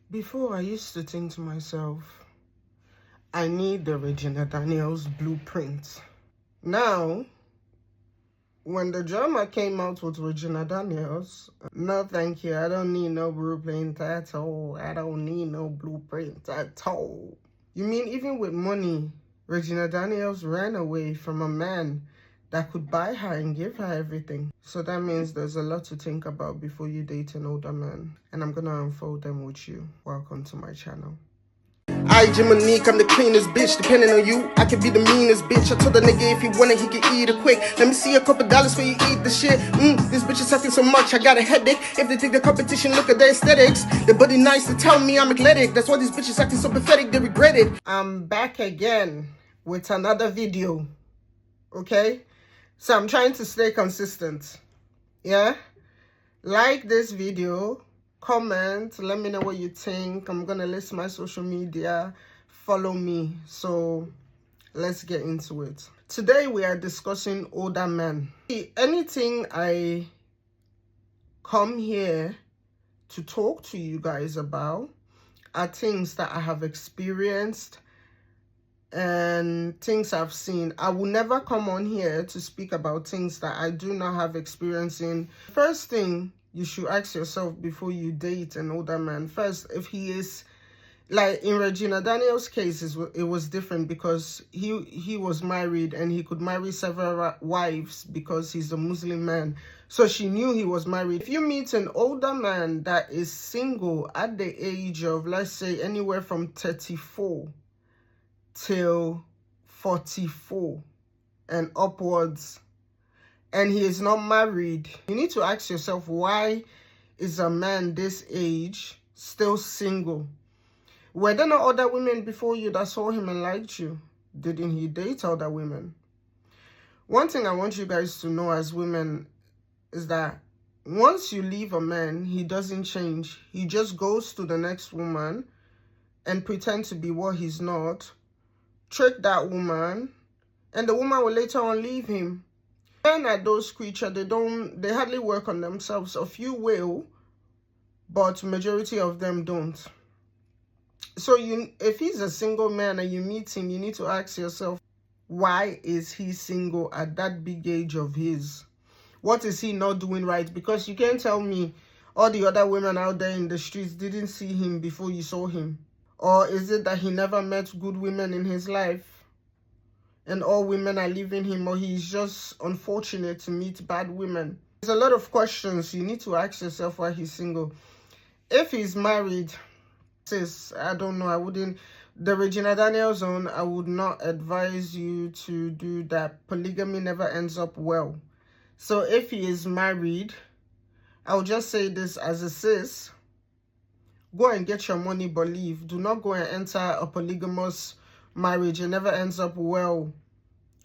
Before, I used to think to myself, I need the Regina Daniel's blueprint. Now, when the drama came out with Regina Daniels, no thank you, I don't need no blueprint at all. I don't need no blueprint at all. You mean even with money, Regina Daniels ran away from a man that could buy her and give her everything. So that means there's a lot to think about before you date an older man. And I'm gonna unfold them with you. Welcome to my channel. I, Jiminique, I'm the cleanest bitch. Depending on you, I could be the meanest bitch. I told the nigga if he wanted, he could eat it quick. Let me see a couple dollars for you eat the shit. This bitch is sucking so much, I got a headache. If they think the competition, look at the aesthetics. The body nice to tell me I'm athletic. That's why these bitches acting so pathetic, they regret it. I'm back again with another video. Okay? So I'm trying to stay consistent. Yeah? Like this video. Comment, let me know what you think. I'm gonna list my social media, follow me. So let's get into it. Today we are discussing older men. Anything I come here to talk to you guys about are things that I have experienced and things I've seen. I will never come on here to speak about things that I do not have experience in. First thing you should ask yourself before you date an older man, first, if he is, like in Regina Daniel's case, it was different because he was married and he could marry several wives because he's a Muslim man. So she knew he was married. If you meet an older man that is single at the age of, let's say, anywhere from 34 till 44 and upwards, and he is not married, you need to ask yourself, why is a man this age still single? Were there not other women before you that saw him and liked you? Didn't he date other women? One thing I want you guys to know as women is that once you leave a man, he doesn't change. He just goes to the next woman and pretends to be what he's not, trick that woman, and the woman will later on leave him. Men are those creatures, they hardly work on themselves. A few will, but majority of them don't. So if he's a single man and you meet him, you need to ask yourself, why is he single at that big age of his? What is he not doing right? Because you can't tell me all the other women out there in the streets didn't see him before you saw him. Or is it that he never met good women in his life and all women are leaving him, or he's just unfortunate to meet bad women? There's a lot of questions you need to ask yourself why he's single. If he's married, sis, I don't know, I wouldn't, the Regina Daniel zone, I would not advise you to do that. Polygamy never ends up well. So if he is married, I would just say this as a sis, go and get your money but leave. Do not go and enter a polygamous marriage. It never ends up well,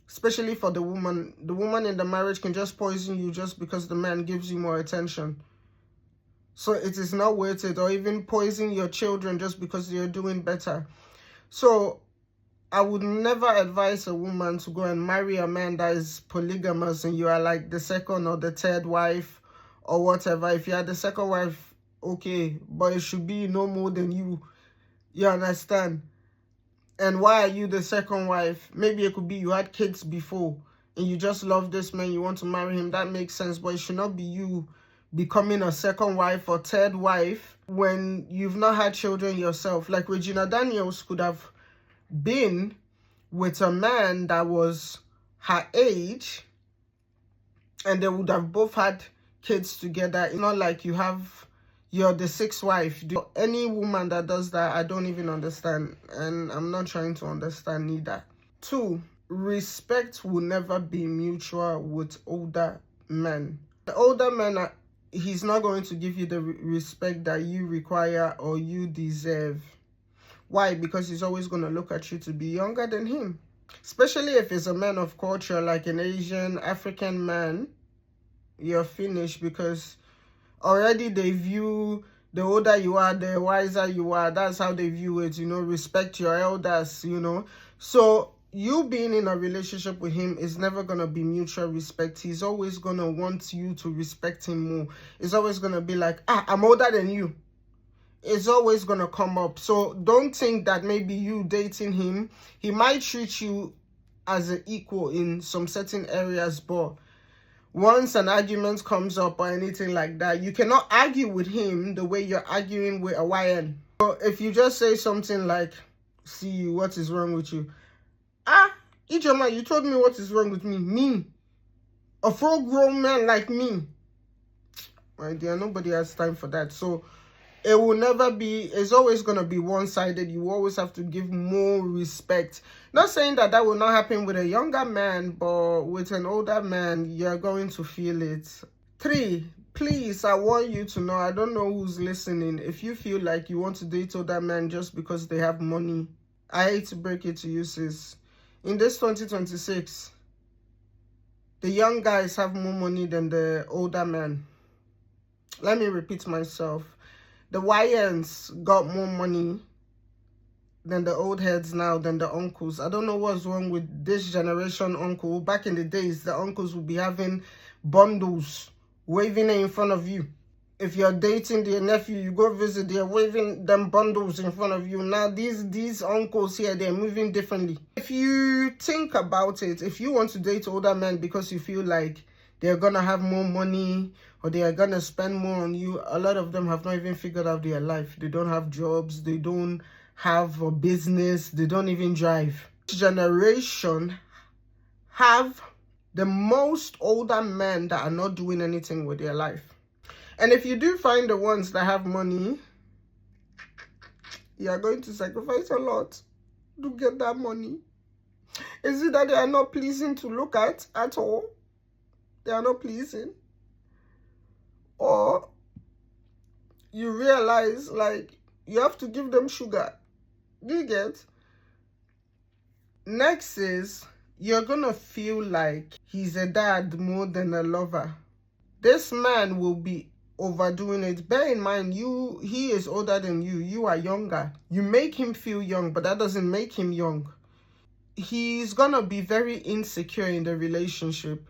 especially for the woman. The woman in the marriage can just poison you just because the man gives you more attention. So it is not worth it. Or even poison your children just because you're doing better. So I would never advise a woman to go and marry a man that is polygamous and you are like the second or the third wife or whatever. If you are the second wife, okay, but it should be no more than you. You understand? And why are you the second wife? Maybe it could be you had kids before and you just love this man, you want to marry him. That makes sense, but it should not be you becoming a second wife or third wife when you've not had children yourself. Like Regina Daniels could have been with a man that was her age and they would have both had kids together. It's not like you're the sixth wife. Any woman that does that, I don't even understand. And I'm not trying to understand either. 2, respect will never be mutual with older men. The older men, he's not going to give you the respect that you require or you deserve. Why? Because he's always going to look at you to be younger than him. Especially if it's a man of culture, like an Asian, African man, you're finished, because already they view the older you are, the wiser you are. That's how they view it, you know, respect your elders, you know. So you being in a relationship with him is never going to be mutual respect. He's always going to want you to respect him more. It's always going to be like, I'm older than you. is always going to come up. So don't think that maybe you dating him, he might treat you as an equal in some certain areas, but once an argument comes up or anything like that, you cannot argue with him the way you're arguing with a YN. So if you just say something like, see you, what is wrong with you? Ah, Ijoma, you told me what is wrong with me. Me, a full-grown man like me. My dear, nobody has time for that. So it will never be, it's always going to be one-sided. You always have to give more respect. Not saying that that will not happen with a younger man, but with an older man, you're going to feel it. 3, please, I want you to know, I don't know who's listening. If you feel like you want to date older men just because they have money, I hate to break it to you, sis. In this 2026, the young guys have more money than the older men. Let me repeat myself. The YNs got more money than the old heads now, than the uncles. I don't know what's wrong with this generation uncle. Back in the days, the uncles would be having bundles, waving it in front of you. If you're dating their nephew, you go visit, they're waving them bundles in front of you. Now, these uncles here, they're moving differently. If you think about it, if you want to date older men because you feel like they're going to have more money or they are going to spend more on you, a lot of them have not even figured out their life. They don't have jobs. They don't have a business. They don't even drive. This generation have the most older men that are not doing anything with their life. And if you do find the ones that have money, you are going to sacrifice a lot to get that money. Is it that they are not pleasing to look at all? They are not pleasing. Or you realize, like, you have to give them sugar. Do you get? Next is, you're going to feel like he's a dad more than a lover. This man will be overdoing it. Bear in mind, he is older than you. You are younger. You make him feel young, but that doesn't make him young. He's going to be very insecure in the relationship.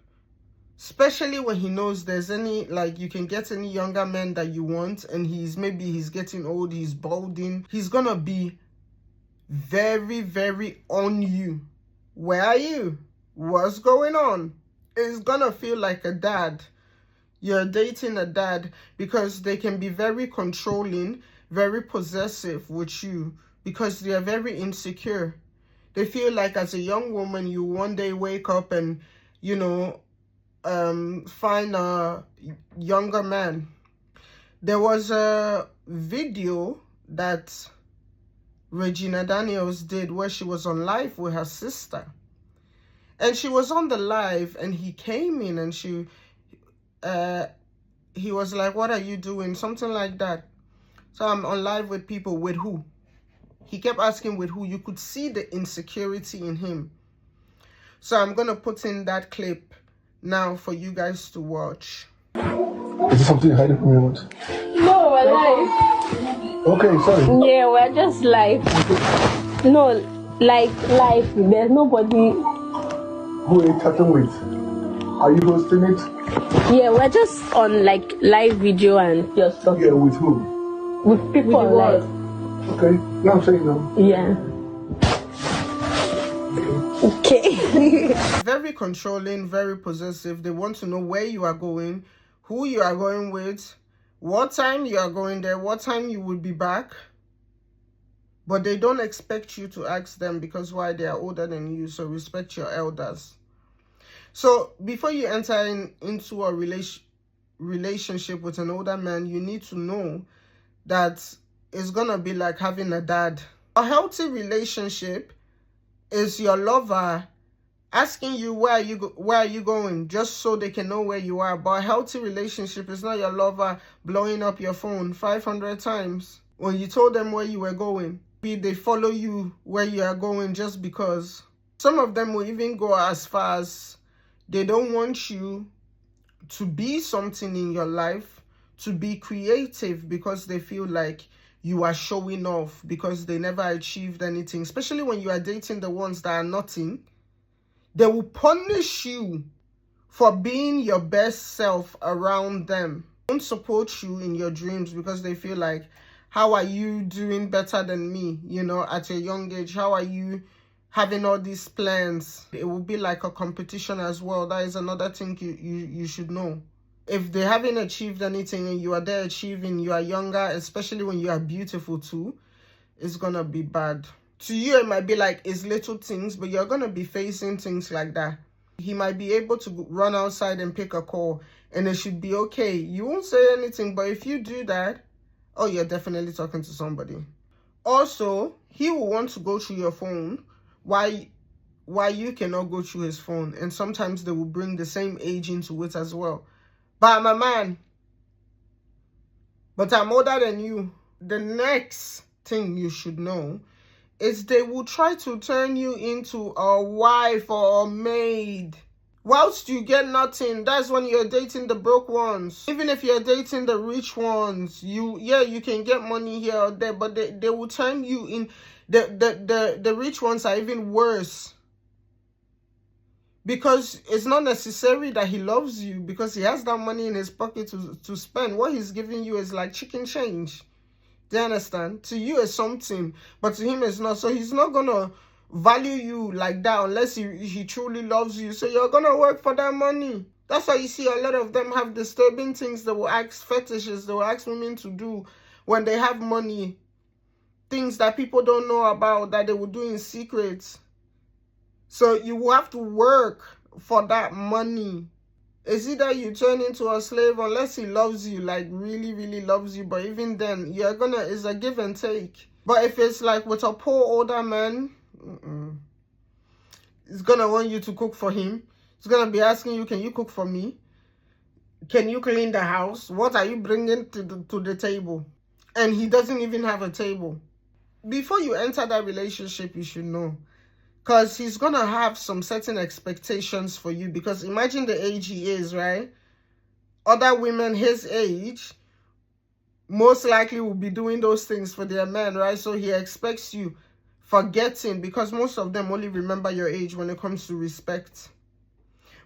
Especially when he knows there's any, like, you can get any younger man that you want, and maybe he's getting old, he's balding. He's gonna be very, very on you. Where are you? What's going on? It's gonna feel like a dad. You're dating a dad, because they can be very controlling, very possessive with you, because they are very insecure. They feel like as a young woman, you one day wake up and, you know, find a younger man. There was a video that Regina Daniel did where she was on live with her sister, and she was on the live and he came in and he was like, what are you doing? Something like that. So I'm on live with people. With who? He kept asking with who. You could see the insecurity in him. So I'm gonna put in that clip now for you guys to watch. Is this something you're hiding from me? No, we're live. Okay, sorry. Yeah, we're just live. No, like live. There's nobody. Who are you chatting with? Are you hosting it? Yeah, we're just on like live video and just talking. Yeah, with who? With people on live. Okay, now I'm saying no. Yeah. Okay. Very controlling, very possessive. They want to know where you are going, who you are going with, what time you are going there, what time you will be back. But they don't expect you to ask them, because why? They are older than you, so respect your elders. So before you enter into a relationship with an older man, you need to know that it's gonna be like having a dad. A healthy relationship is your lover asking you where are you going, just so they can know where you are. But a healthy relationship is not your lover blowing up your phone 500 times when you told them where you were going. They follow you where you are going just because. Some of them will even go as far as they don't want you to be something in your life, to be creative, because they feel like you are showing off, because they never achieved anything. Especially when you are dating the ones that are nothing. They will punish you for being your best self around them. They don't support you in your dreams because they feel like, How are you doing better than me, you know, at a young age? How are you having all these plans? It will be like a competition as well. That is another thing you should know. If they haven't achieved anything and you are there achieving, you are younger, especially when you are beautiful too, it's gonna be bad. To you, it might be like it's little things, but you're gonna be facing things like that. He might be able to run outside and pick a call, and it should be okay. You won't say anything, but if you do that, oh, you're definitely talking to somebody. Also, he will want to go through your phone why you cannot go through his phone, and sometimes they will bring the same age into it as well. But I'm a man, but I'm older than you. The next thing you should know is they will try to turn you into a wife or a maid whilst you get nothing. That's when you're dating the broke ones. Even if you're dating the rich ones, you can get money here or there, but they will turn you in. The rich ones are even worse, because it's not necessary that he loves you, because he has that money in his pocket to spend. What he's giving you is like chicken change. Do you understand? To you it's something, but to him it's not. So he's not gonna value you like that unless he truly loves you. So you're gonna work for that money. That's why you see a lot of them have disturbing things. They will ask fetishes, they will ask women to do when they have money. Things that people don't know about, that they will do in secret. So you will have to work for that money. It's either you turn into a slave, unless he loves you, like really, really loves you. But even then, it's a give and take. But if it's like with a poor older man, he's gonna want you to cook for him. He's gonna be asking you, can you cook for me? Can you clean the house? What are you bringing to the table? And he doesn't even have a table. Before you enter that relationship, you should know. Because he's going to have some certain expectations for you. Because imagine the age he is, right? Other women his age most likely will be doing those things for their men, right? So he expects you, forgetting, because most of them only remember your age when it comes to respect.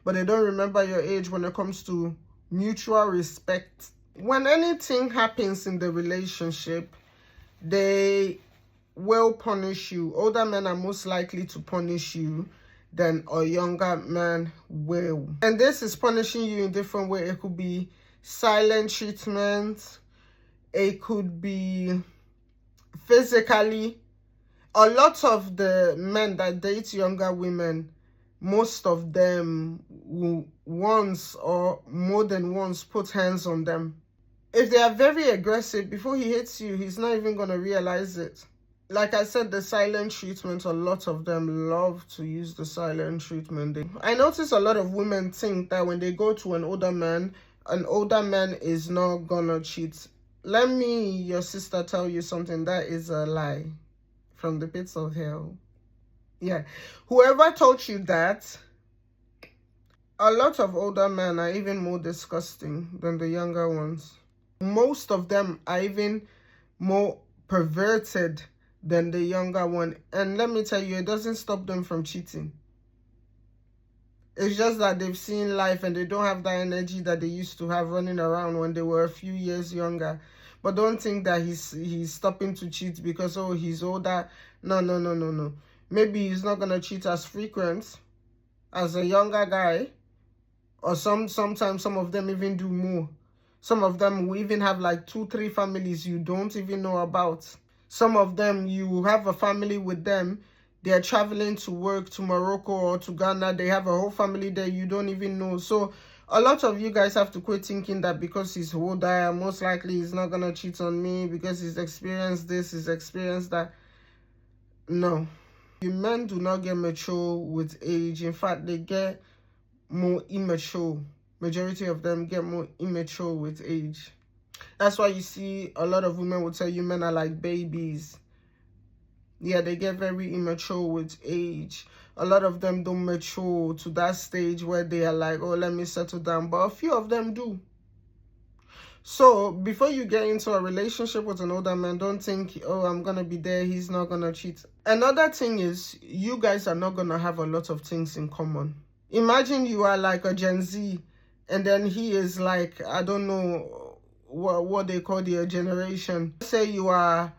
But they don't remember your age when it comes to mutual respect. When anything happens in the relationship, they will punish you. Older men are most likely to punish you than a younger man will. And this is punishing you in different ways. It could be silent treatment. It could be physically. A lot of the men that date younger women, most of them will once or more than once put hands on them. If they are very aggressive, before he hits you, he's not even going to realize it. Like I said, the silent treatment, a lot of them love to use the silent treatment. I notice a lot of women think that when they go to an older man is not gonna cheat. Let me, your sister, tell you something. That is a lie from the pits of hell. Yeah. Whoever told you that, a lot of older men are even more disgusting than the younger ones. Most of them are even more perverted than the younger one. And let me tell you, it doesn't stop them from cheating. It's just that they've seen life and they don't have that energy that they used to have running around when they were a few years younger. But don't think that he's stopping to cheat because, oh, he's older. No. Maybe he's not gonna cheat as frequent as a younger guy. Or sometimes some of them even do more. Some of them will even have like 2-3 families you don't even know about. Some of them, you have a family with them. They're traveling to work to Morocco or to Ghana. They have a whole family there you don't even know. So a lot of you guys have to quit thinking that because he's older, most likely he's not going to cheat on me because he's experienced this, he's experienced that. No. Men do not get mature with age. In fact, they get more immature. Majority of them get more immature with age. That's why you see a lot of women will tell you men are like babies. Yeah, they get very immature with age. A lot of them don't mature to that stage where they are like, oh, let me settle down. But a few of them do. So before you get into a relationship with an older man, don't think, oh, I'm going to be there, he's not going to cheat. Another thing is, you guys are not going to have a lot of things in common. Imagine you are like a Gen Z, and then he is like, I don't know, what they call their generation. Say you are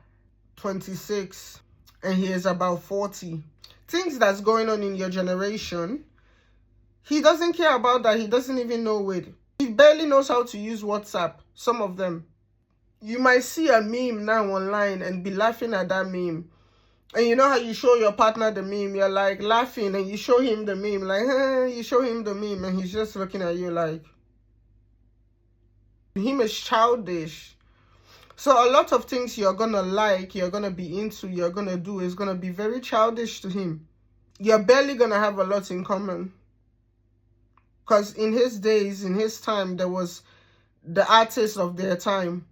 26 and he is about 40. Things that's going on in your generation, he doesn't care about that. He doesn't even know it. He barely knows how to use WhatsApp, some of them. You might see a meme now online and be laughing at that meme. And you know how you show your partner the meme, you're like laughing, and you show him the meme, like, you show him the meme, and he's just looking at you like, him is childish. So a lot of things you're gonna like, you're gonna be into, you're gonna do is gonna be very childish to him. You're barely gonna have a lot in common. Because in his days, in his time, there was the artists of their time.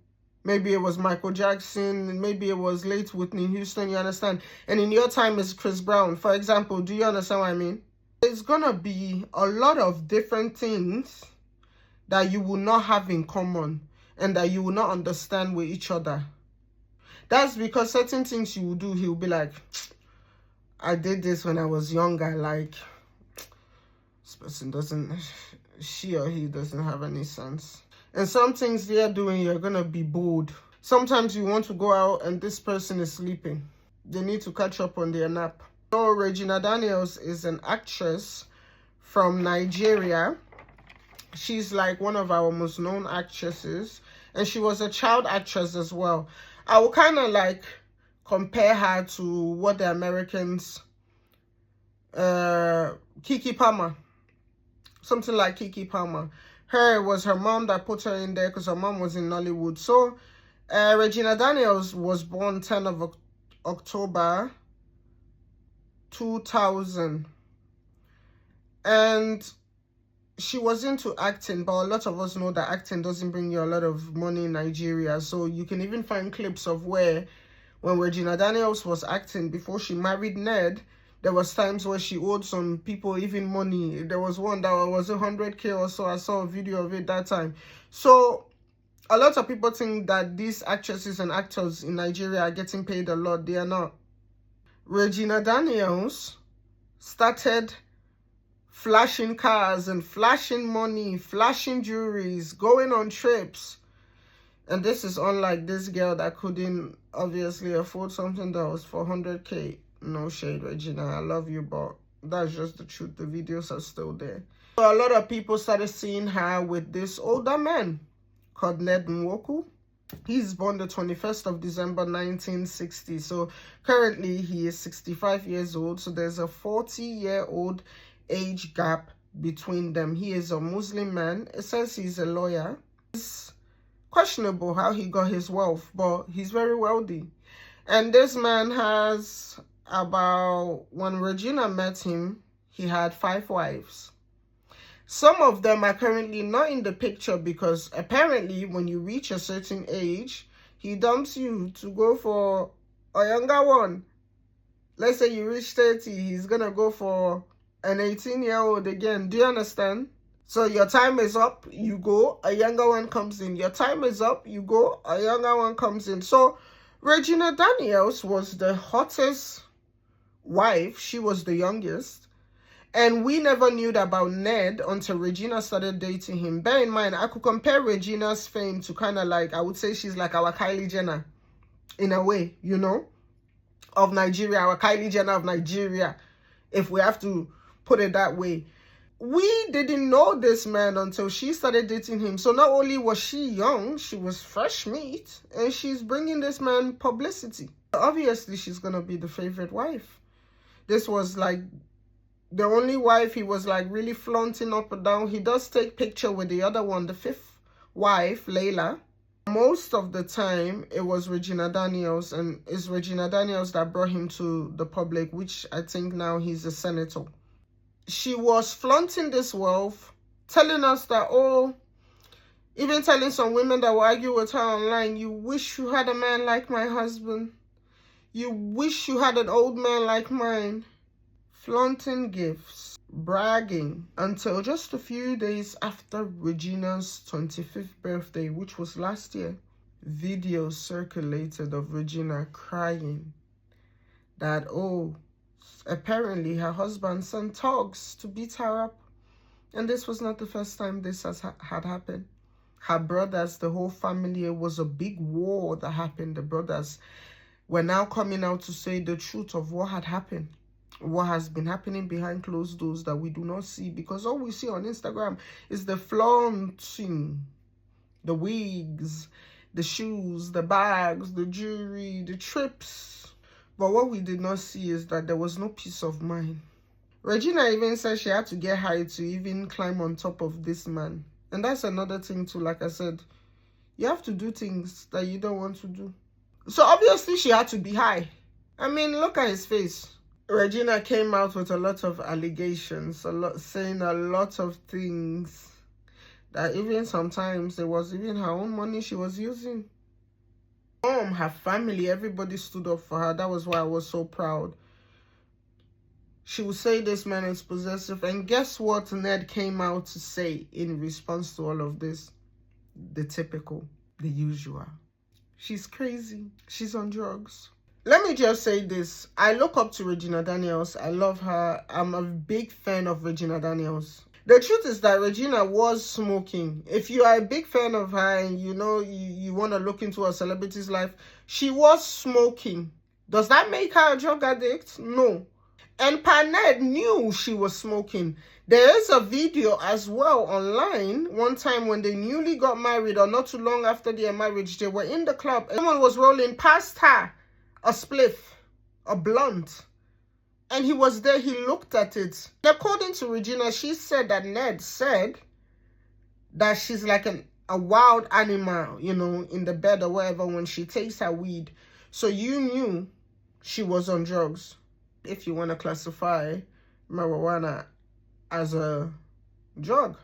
Maybe it was Michael Jackson, maybe it was late Whitney Houston, you understand? And in your time is Chris Brown, for example. Do you understand what I mean? There's gonna be a lot of different things that you will not have in common and that you will not understand with each other. That's because certain things you will do, he'll be like, I did this when I was younger, like, this person doesn't, she or he doesn't have any sense. And some things they're doing, you're gonna be bored. Sometimes you want to go out and this person is sleeping. They need to catch up on their nap. So Regina Daniels is an actress from Nigeria. She's like one of our most known actresses. And she was a child actress as well. I will kind of like compare her to what the Americans, Kiki Palmer. Something like Kiki Palmer. It was her mom that put her in there because her mom was in Nollywood. So Regina Daniels was born 10 of October 2000. And she was into acting, but a lot of us know that acting doesn't bring you a lot of money in Nigeria. So you can even find clips of where, when Regina Daniels was acting before she married Ned, there was times where she owed some people even money. There was one that was 100K or so. I saw a video of it that time. So a lot of people think that these actresses and actors in Nigeria are getting paid a lot. They are not. Regina Daniels started flashing cars and flashing money, flashing jewelries, going on trips. And this is unlike this girl that couldn't obviously afford something that was 400K. No shade, Regina, I love you, but that's just the truth. The videos are still there. So a lot of people started seeing her with this older man called Ned Nwoku. He's born the 21st of December 1960. So currently he is 65 years old. So there's a 40-year-old age gap between them. He is a Muslim man. It says he's a lawyer. It's questionable how he got his wealth, but he's very wealthy. And this man has about, when Regina met him, he had 5 wives. Some of them are currently not in the picture because apparently when you reach a certain age, he dumps you to go for a younger one. Let's say you reach 30, he's gonna go for an 18-year-old again. Do you understand? So your time is up, you go, a younger one comes in. Your time is up, you go, a younger one comes in. So Regina Daniels was the hottest wife. She was the youngest. And we never knew about Ned until Regina started dating him. Bear in mind, I could compare Regina's fame to kind of like, I would say she's like our Kylie Jenner in a way, you know, of Nigeria, our Kylie Jenner of Nigeria, if we have to put it that way. We didn't know this man until she started dating him. So not only was she young, she was fresh meat, and she's bringing this man publicity. Obviously, she's going to be the favorite wife. This was like the only wife he was like really flaunting up and down. He does take picture with the other one, the 5th wife, Layla. Most of the time, it was Regina Daniels, and it's Regina Daniels that brought him to the public, which I think now he's a senator. She was flaunting this wealth, telling us that, oh, even telling some women that will argue with her online, you wish you had a man like my husband. You wish you had an old man like mine. Flaunting gifts, bragging, until just a few days after Regina's 25th birthday, which was last year. Videos circulated of Regina crying that, oh, apparently her husband sent thugs to beat her up. And this was not the first time this had happened. her brothers, the whole family. It was a big war that happened. The brothers were now coming out to say the truth of what had happened, what has been happening behind closed doors that we do not see, because all we see on Instagram is the flaunting, the wigs, the shoes, the bags, the jewelry, the trips. But what we did not see is that there was no peace of mind. Regina even said she had to get high to even climb on top of this man. And that's another thing too. Like I said, you have to do things that you don't want to do. So obviously she had to be high. I mean, look at his face. Regina came out with a lot of allegations, saying a lot of things that even sometimes it was even her own money she was using. Her family, everybody stood up for her. That was why I was so proud. She would say this man is possessive. And guess what Ned came out to say in response to all of this? The typical, the usual. She's crazy. She's on drugs. Let me just say this. I look up to Regina Daniels. I love her. I'm a big fan of Regina Daniels. The truth is that Regina was smoking. If you are a big fan of her and you know you want to look into a celebrity's life, she was smoking. Does that make her a drug addict? No. And Ned knew she was smoking. There is a video as well online. One time when they newly got married, or not too long after their marriage, they were in the club and someone was rolling past her a spliff, a blunt. And he was there, he looked at it. According to Regina, she said that Ned said that she's like a wild animal, you know, in the bed or whatever when she takes her weed. So you knew she was on drugs. If you want to classify marijuana as a drug.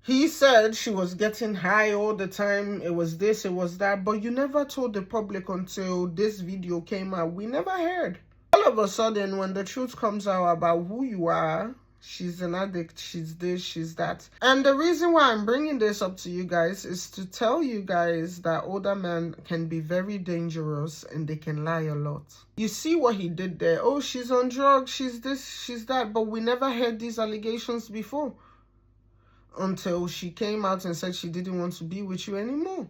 He said she was getting high all the time. It was this, it was that. But you never told the public until this video came out. We never heard. All of a sudden, when the truth comes out about who you are, she's an addict, she's this, she's that. And the reason why I'm bringing this up to you guys is to tell you guys that older men can be very dangerous and they can lie a lot. You see what he did there. Oh, she's on drugs, she's this, she's that. But we never heard these allegations before until she came out and said she didn't want to be with you anymore.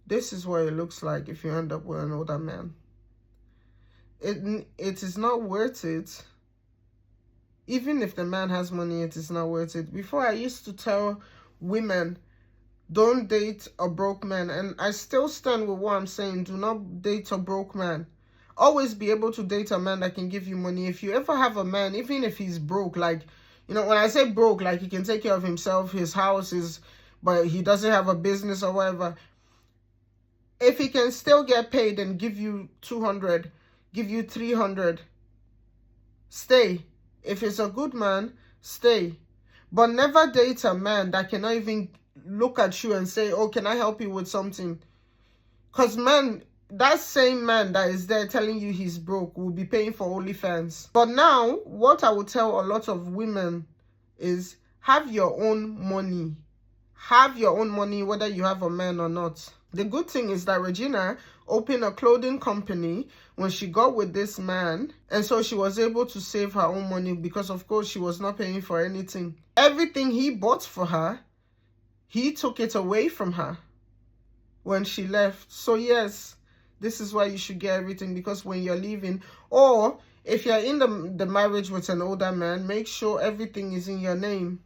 This is what it looks like if you end up with an older man. It is not worth it. Even if the man has money, it is not worth it. Before, I used to tell women, don't date a broke man. And I still stand with what I'm saying. Do not date a broke man. Always be able to date a man that can give you money. If you ever have a man, even if he's broke, like, you know, when I say broke, like he can take care of himself, his house is, but he doesn't have a business or whatever. If he can still get paid and give you 200, give you 300, stay. If it's a good man, stay. But never date a man that cannot even look at you and say, oh, can I help you with something? Because man, that same man that is there telling you he's broke will be paying for OnlyFans. But now, what I would tell a lot of women is have your own money. Have your own money whether you have a man or not. The good thing is that Regina opened a clothing company when she got with this man. And so she was able to save her own money because, of course, she was not paying for anything. Everything he bought for her, he took it away from her when she left. So, yes, this is why you should get everything, because when you're leaving, or if you're in the marriage with an older man, make sure everything is in your name.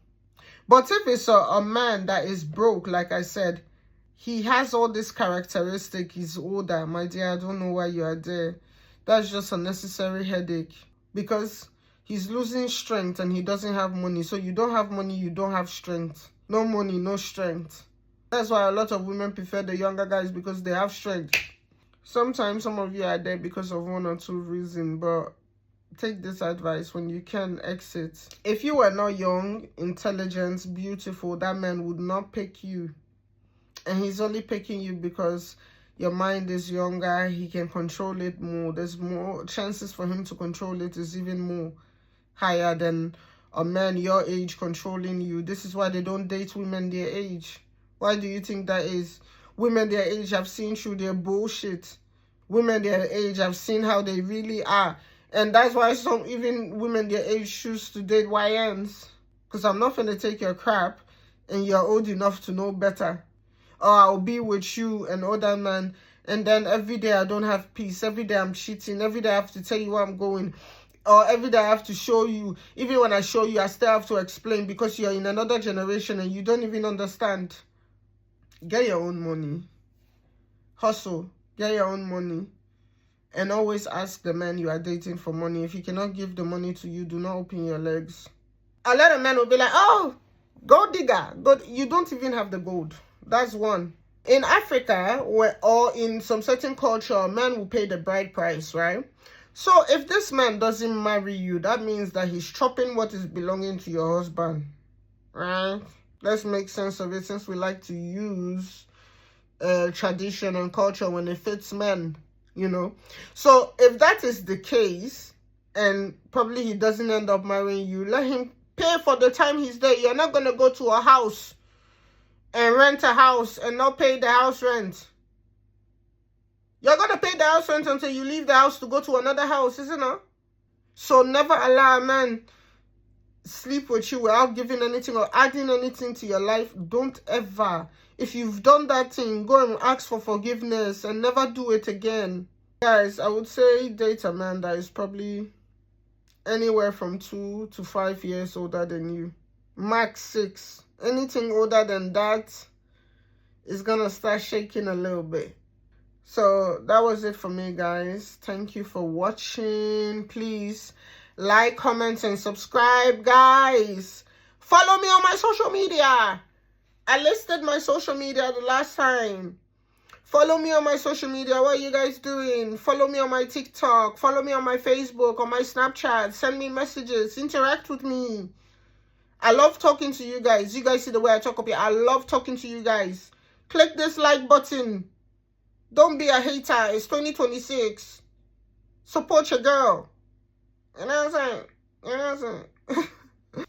But if it's a man that is broke, like I said, he has all this characteristic, he's older, my dear, I don't know why you are there. That's just a necessary headache, because he's losing strength and he doesn't have money. So you don't have money, you don't have strength. No money, no strength. That's why a lot of women prefer the younger guys, because they have strength. Sometimes some of you are there because of one or two reasons, but take this advice: when you can, exit. If you were not young, intelligent, beautiful, that man would not pick you. And he's only picking you because your mind is younger, he can control it more. There's more chances for him to control it, is even more higher than a man your age controlling you. This is why they don't date women their age. Why do you think that is? Women their age have seen through their bullshit. Women their age have seen how they really are. And that's why some even women their age choose to date YNs. Because I'm not going to take your crap. and you're old enough to know better. Or I'll be with you, an older man, and then every day I don't have peace. Every day I'm cheating. Every day I have to tell you where I'm going. Or every day I have to show you. Even when I show you, I still have to explain because you're in another generation and you don't even understand. Get your own money. Hustle. Get your own money. And always ask the man you are dating for money. If he cannot give the money to you, do not open your legs. A lot of men will be like, oh, gold digger. You don't even have the gold. That's one. In Africa, or in some certain culture, men will pay the bride price, right? So if this man doesn't marry you, that means that he's chopping what is belonging to your husband, right? Let's make sense of it, since we like to use tradition and culture when it fits men, you know. So if that is the case, and probably he doesn't end up marrying you, let him pay for the time he's there. You're not going to go to a house and rent a house and not pay the house rent. You're going to pay the house rent until you leave the house to go to another house, isn't it? So never allow a man sleep with you without giving anything or adding anything to your life. Don't ever. If you've done that thing, go and ask for forgiveness and never do it again. Guys, I would say date a man that is probably anywhere from 2 to 5 years older than you. Max 6. Anything older than that is gonna start shaking a little bit. So that was it for me, guys. Thank you for watching. Please like, comment, and subscribe, guys. Follow me on my social media. I listed my social media the last time. Follow me on my social media. What are you guys doing? Follow me on my TikTok. Follow me on my Facebook, on my Snapchat. Send me messages. Interact with me. I love talking to you guys. You guys see the way I talk up here. I love talking to you guys. Click this like button. Don't be a hater. It's 2026. Support your girl. You know what I'm saying? You know what I'm saying?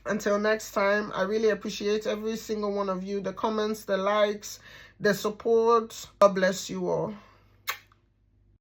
Until next time, I really appreciate every single one of you. The comments, the likes, the support. God bless you all.